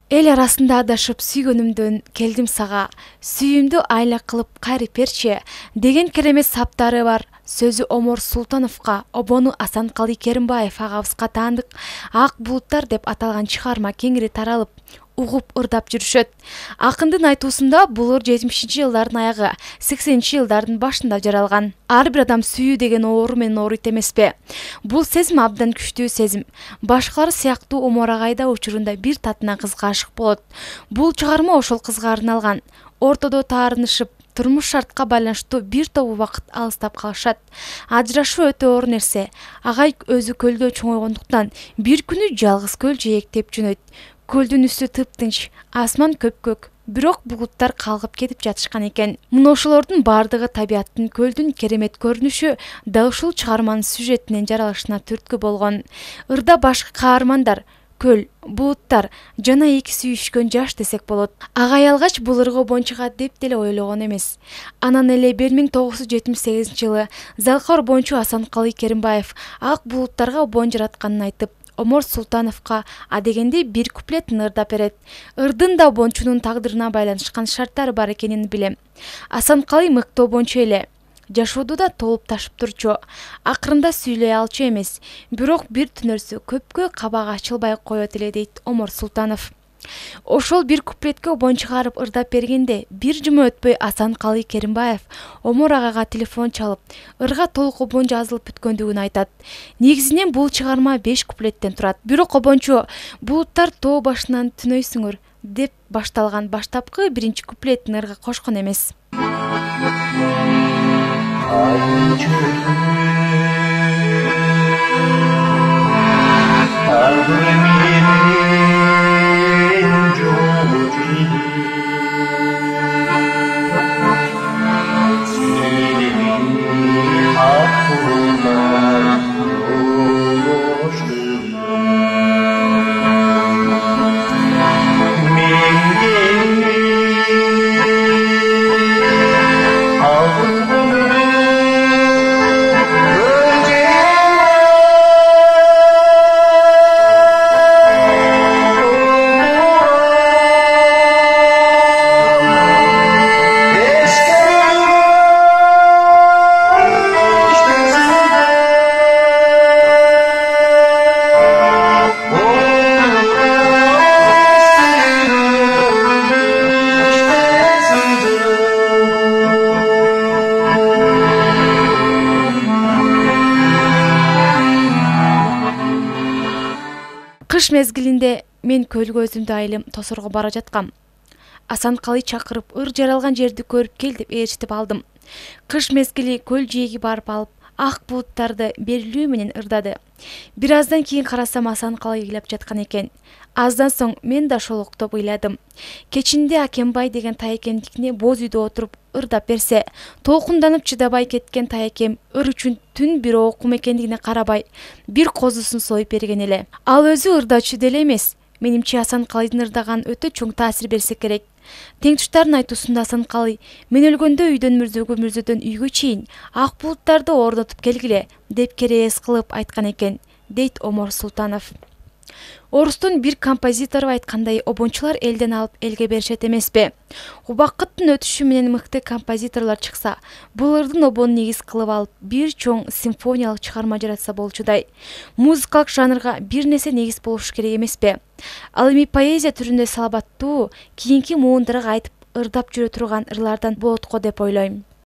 Эл арасында адашып сүйгөнүмдөн келдим сага, сүйүүмдү айла кылып кайрып берчи деген керемет саптары бар сөзү Омор Султановго обону Асанкалы Керимбаев агабызга таандык Ак булуттар деп аталган чыгарма кеңири таралып, угуп ырдап жүрүшөт. Акындын айтуусунда бул ыр 70-жылдардын аягы, 80-жылдардын башында жаралган. Ар бир адам сүйүү деген оору менен ооруйт эмеспи? Бул сезим абдан күчтүү сезим. Башкалар сыяктуу Омор агай да учурунда бир татына кызга ашык болот. Бул чыгарма ошол кызга арналган. Ортодо таарынышып, турмуш шартка байланыштуу бир тобу убакыт алыстап калышат. Ажырашуу өтө оор нерсе. Агай өзү көлдө чоңойгондуктан бир күнү жалгыз көл жээктеп жөнөйт. Көлдүн үстү тыптынч, асман көпкөк, бирок булуттар калгып кетип жатышкан экен. Мына ошолордун бардыгы табияттын көлдүн керемет көрүнүшү да ушул чыгарманын сюжетинин жаралышына түрткү болгон. Ырда башкы каармандар көл, булуттар жана эки сүйүшкөн жаш десек болот. Агай алгач бул ыргы обончуга деп деле ойлогон эмес. Анан эле 1978-жылы Залкар обончу Асанкалы Керимбаев ак булуттарга обон жаратканын айтып, Омор Султановго адегенде бир куплетін ырдап берет. Ырдын да обончунун тагдырына байланышкан шарттары бар экенин билем. Асанкалы мыкты обончу эле. Жашоодо да толуп ташып турчу. Акырында сүйлөй алчу эмес, бирок бир түнөрсө көпкө кабак ачылбай коет эле дейт Омор Султанов. Ошол бир куплетке обон чыгарып ырдап бергенде бир жума өтпөй Асанкалы Керимбаев Омор агайга телефон чалып, ырга толук обон жазылып бүткөндүгүн айтат. Негизинен бул чыгарма 5 куплеттен турат. Бирок обончу булуттар тоо башынан түнөйсүңөр деп башталган баштапкы биринчи куплеттин ырга кошкон эмес. Кыш мезгилинде мен көлгө өзүмдү айылым тосорго бара жаткам. Асанкалы чакырып, ыр жаралган жерди көрүп кел деп ээрчитип алдым. Кыш мезгили көл жээги барып алып, ак булуттарды берилүү менен ырдады. Бир аздан кийин карасам Асанкалы ыйлап жаткан экен. Аздан соң мен да ошол октоп ыйладым. Кечинде Акембай деген таекемдикине боз үйдө отуруп ырдап берсе, толкунданып чыдабай кеткен таекем ыр үчүн түн бир окум экендигине карабай, бир козусун союп берген эле. Ал өзү ырдачу деле эмес. Менимче Асанкалыдын ырдаган өтө чоң таасир берсе керек. Теңтуштардын айтуусунда Асанкалы мен өлгөндө үйдөн мүрзөдөн үйгө чейин ак булуттарды орнотуп келгиле деп кереес кылып айткан экен, дейт Омор Султанов. Орустун бир композитору айткандай, обончулар элден алып элге беришет эмеспи? Убакыттын өтүшү менен мыкты композиторлор чыкса, бул ырдын обонун негиз кылып алып, бир чоң симфониялык чыгарма жаратса болчудай. Музыкалык жанрга бир нерсе негиз болуш керек эмеспи? Ал эми поэзия түрүндө салабаттуу, кийинки муундарга айтып ырдап жүрө турган ырлардан болот го деп ойлойм.